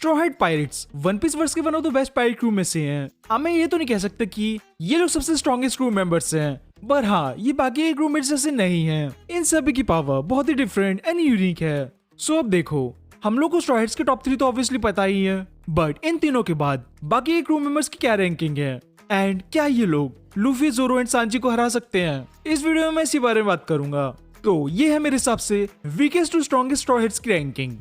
Straw hat pirates one piece verse के one of the best pirate crew में से हैं। अब मैं ये तो नहीं कह सकता कि ये लोग सबसे स्ट्रॉन्गेस्ट क्रू मेंबर्स हैं, पर हाँ ये बाकी के क्रूमेट्स जैसे नहीं हैं। इन सभी की पावर बहुत ही डिफरेंट एंड यूनिक है। सो अब देखो, हम लोग को स्ट्रॉ हैट्स के टॉप 3 तो ऑब्वियसली पता ही है, बट इन तीनों के बाद बाकी के क्रू मेंबर्स की क्या रैंकिंग है एंड क्या ये लोग लूफी, जोरो एंड सांची को हरा सकते हैं। इस वीडियो में मैं इसी बारे में बात करूंगा। तो ये है मेरे हिसाब से weakest to strongest straw hats की रैंकिंग।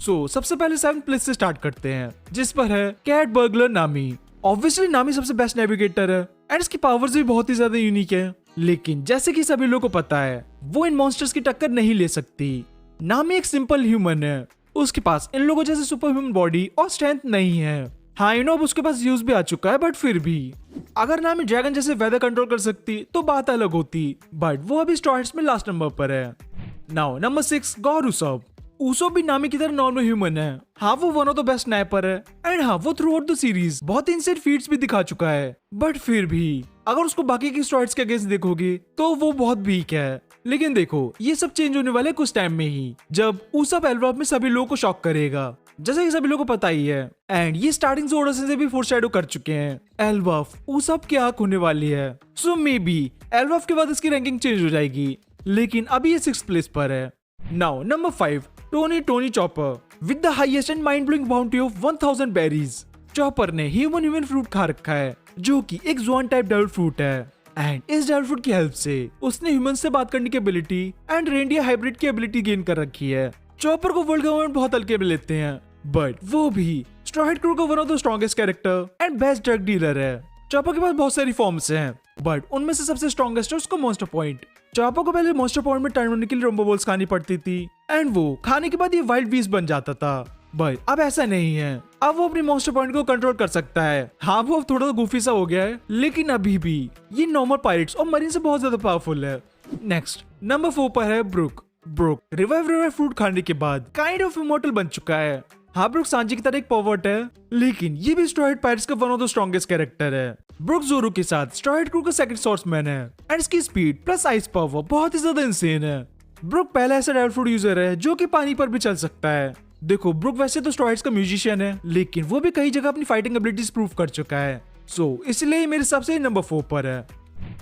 सो सबसे पहले 7th प्लेस से स्टार्ट करते हैं, जिस पर है कैट बर्गलर नामी। ऑब्वियसली नामी सबसे बेस्ट नेविगेटर है एंड इसकी पावर्स भी बहुत ही ज्यादा यूनिक है, लेकिन जैसे कि सभी लोगों को पता है वो इन मॉन्स्टर्स की टक्कर नहीं ले सकती। नामी एक सिंपल ह्यूमन है, उसके पास इन लोगों जैसे सुपर ह्यूमन बॉडी और स्ट्रेंथ नहीं है। हाँ अब उसके पास यूज भी आ चुका है, बट फिर भी अगर नामी ड्रैगन जैसे वेदर कंट्रोल कर सकती तो बात अलग होती, बट वो अभी स्ट्रॉ हैट्स में लास्ट नंबर पर है। Now number 6 gore Usopp. Usopp भी नामी की तरह नॉर्मल ह्यूमन है। हाँ वो one of the best sniper है एंड हाँ वो थ्रू आउट द सीरीज बहुत इनसेट फीट्स भी दिखा चुका है, बट फिर भी अगर उसको बाकी की स्ट्रॉ हैट्स के अगेंस्ट देखोगे तो वो बहुत वीक है। लेकिन देखो ये सब चेंज होने वाले कुछ टाइम में ही, जब उसॉप एल्बाम में सभी लोगों को शॉक करेगा, जैसे कि सभी लोगों को पता ही है। एंड ये स्टार्टिंग से ओडोसन से भी फोरशैडो कर चुके हैं, एल्बाफ उसॉप की आंख होने वाली है। सो मे बी एल्बाफ के बाद इसकी रैंकिंग चेंज हो जाएगी, लेकिन अभी ये 6th प्लेस पर है। Now number 5 Tony chopper with the highest and mind blowing bounty of 1000 berries. Chopper ने ह्यूमन फ्रूट खा रखा है, जो कि एक ज़ुआन टाइप डेविल फ्रूट है एंड इस डेविल फ्रूट की हेल्प से उसने ह्यूमन से बात करने की एबिलिटी एंड रेंडियर हाइब्रिड की एबिलिटी गेन कर रखी है। चॉपर को वर्ल्ड गवर्नमेंट बहुत हल्के में लेते हैं, बट वो भी स्ट्रॉ हैट क्रू का one of the strongest character and best drug dealer है। चॉपर के पास बहुत सारी फॉर्म्स हैं, बट उनमें से सबसे स्ट्रॉन्गेस्ट है उसको मॉन्स्टर पॉइंट। चॉपर को पहले मॉन्स्टर पॉइंट में टर्न होने के लिए रंबो बॉल्स खानी पड़ती थी एंड वो खाने के बाद ये वाइल्ड बीस्ट बन जाता था, बट अब ऐसा नहीं है। अब वो अपनी मॉन्स्टर पॉइंट को कंट्रोल कर सकता है। हाँ वो अब थोड़ा गुफी सा हो गया है, लेकिन अभी भी ये नॉर्मल पायरेट्स और मरीन से बहुत ज्यादा पावरफुल है। नेक्स्ट नंबर 4 पर है ब्रुक। रिवाइव फ्रूट खाने के बाद काइंड ऑफ इमॉर्टल बन चुका है। हाँ ब्रुक सांची की तरह एक पर्वर्ट है, लेकिन ये भी स्ट्रॉ हैट पायरेट्स का one of the strongest character है। ब्रुक जोरो के साथ स्ट्रॉ हैट क्रू का सेकंड सोर्समैन है एंड इसकी स्पीड प्लस आइस पावर बहुत ही ज्यादा इंसेन है। ब्रुक पहला ऐसा डेविल फ्रूट यूजर है जो कि पानी पर भी चल सकता है। देखो ब्रुक वैसे तो स्ट्रॉ हैट्स का म्यूजिशियन है, लेकिन वो भी कई जगह अपनी फाइटिंग एबिलिटीज प्रूव कर चुका है। सो इसलिए मेरे हिसाब से नंबर 4 पर है।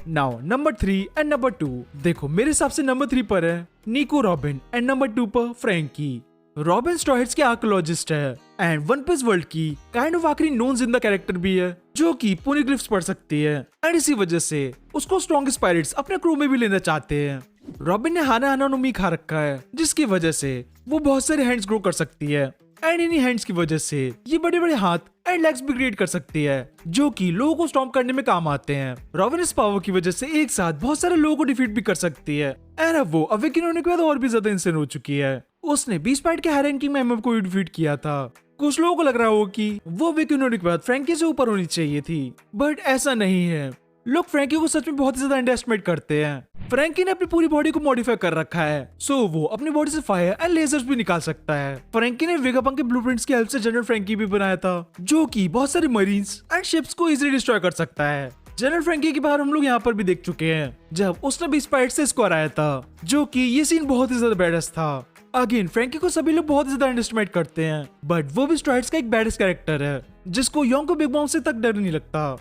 Now number 3 and number 2। देखो मेरे हिसाब से नंबर 3 पर है निको रॉबिन एंड नंबर 2 पर फ्रैंकी। रॉबिन स्ट्रॉ हैट्स के आर्कियोलॉजिस्ट है एंड वन पीस वर्ल्ड की काइंड ऑफ आखिरी नॉन जिंदा कैरेक्टर भी है, जो कि पोनीग्लिफ्स पढ़ सकती है एंड इसी वजह से उसको स्ट्रॉन्गेस्ट पायरेट्स अपने क्रू में भी लेना चाहते हैं। रॉबिन ने हाना नोमी खा रखा है, जिसकी वजह से वो बहुत सारे हैंड्स ग्रो कर सकती है एंड इन्हीं हैंड्स की वजह से ये बड़े बड़े हाथ एंड लेग्स भी क्रिएट कर सकती है, जो कि लोगों को स्टॉम्प करने में काम आते हैं। रॉबिन इस पावर की वजह से एक साथ बहुत सारे लोगों को डिफीट भी कर सकती है एंड अब वो अवेकन होने के बाद और भी ज्यादा इंसेन हो चुकी है। उसने 20 पॉइंट के हाई रैंकिंग में एमएफ को डिफीट किया था। कुछ लोगों को लग रहा हो कि वो अवेकन होने के बाद फ्रैंकी से ऊपर होनी चाहिए थी, बट ऐसा नहीं है। लोग फ्रैंकी को सच में बहुत ही ज्यादा अंडरएस्टिमेट करते हैं। फ्रैंकी ने अपनी पूरी बॉडी को मॉडिफाई कर रखा है, सो वो अपनी बॉडी से फायर एंड लेजर्स भी निकाल सकता है। फ्रैंकी ने वेगापंक के ब्लूप्रिंट्स की हेल्प से जनरल फ्रैंकी भी बनाया था, जो कि बहुत सारे मरीन्स एंड शिप्स को इजीली डिस्ट्रॉय कर सकता है। जनरल फ्रैंकी की बाहर हम लोग यहाँ पर भी देख चुके हैं, जब उसने भी स्पाइट से इसको हराया था, जो कि ये सीन बहुत ही ज्यादा बैडेस्ट था। अगेन फ्रैंकी को सभी लोग बहुत ज्यादा अंडरएस्टिमेट करते हैं, बट वो भी स्ट्रॉ हैट्स का एक बैडेस्ट कैरेक्टर है, जिसको योंको बिग मॉम से तक डर नहीं लगता।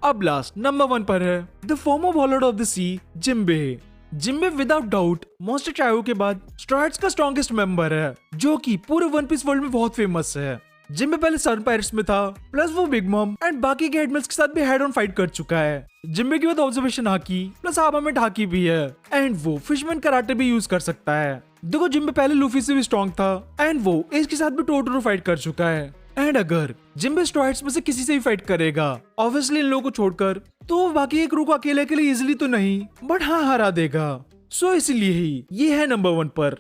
अब लास्ट नंबर 1 पर है the former warlord of the sea Jinbe. Jinbe without doubt monster trio के बाद स्ट्रॉ हैट्स का स्ट्रॉन्गेस्ट मेंबर है, जो कि पूरे वन पीस वर्ल्ड में बहुत फेमस है। जिम्बे पहले सन पायरेट्स में था, प्लस वो बिग मॉम एंड बाकी के हेडमेट्स के साथ भी हेड ऑन फाइट कर चुका है। जिम्बे के बाद observation hockey plus armament hockey भी है एंड वो फिशमैन कराटे भी यूज कर सकता है। देखो जिम्बे पहले लूफी से भी स्ट्रॉन्ग था एंड वो एज के साथ भी टो टू टो फाइट कर चुका है एंड अगर जिम्बे स्ट्रॉ हैट्स में से किसी से भी फाइट करेगा ऑब्वियसली इन लोगों को छोड़कर, तो वो बाकी एक क्रू को अकेले इजीली तो नहीं, बट हाँ हरा देगा। सो इसलिए ही ये है नंबर 1 पर।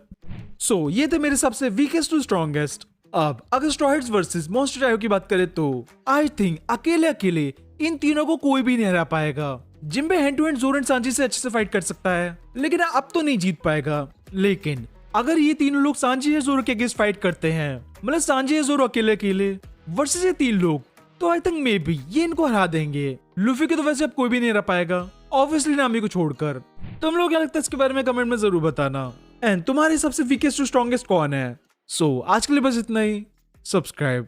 सो ये थे मेरे सबसे वीकेस्ट टू स्ट्रॉन्गेस्ट। अब अगर straw hats versus monster trio की बात करें तो आई थिंक अकेले इन तीनों को कोई भी नहीं हरा पाएगा। जिम्बे हैंड टू हैंड जोरो एंड सांची से अच्छे से फाइट कर सकता है, लेकिन अब तो नहीं जीत पाएगा। लेकिन अगर ये तीनों लोग सांची या जोरो के अगेंस्ट फाइट करते हैं, मतलब सांची या जोरो अकेले वर्सेस ये 3 लोग, तो आई थिंक मे बी ये इनको हरा देंगे। लूफी के तो वैसे अब कोई भी नहीं हरा पाएगा, ऑब्वियसली नामी को छोड़कर। तुम लोग क्या लगता है इसके बारे में कमेंट में जरूर बताना एंड तुम्हारे सबसे वीकेस्ट टू स्ट्रॉन्गेस्ट कौन है। सो आज के लिए बस इतना ही। सब्सक्राइब।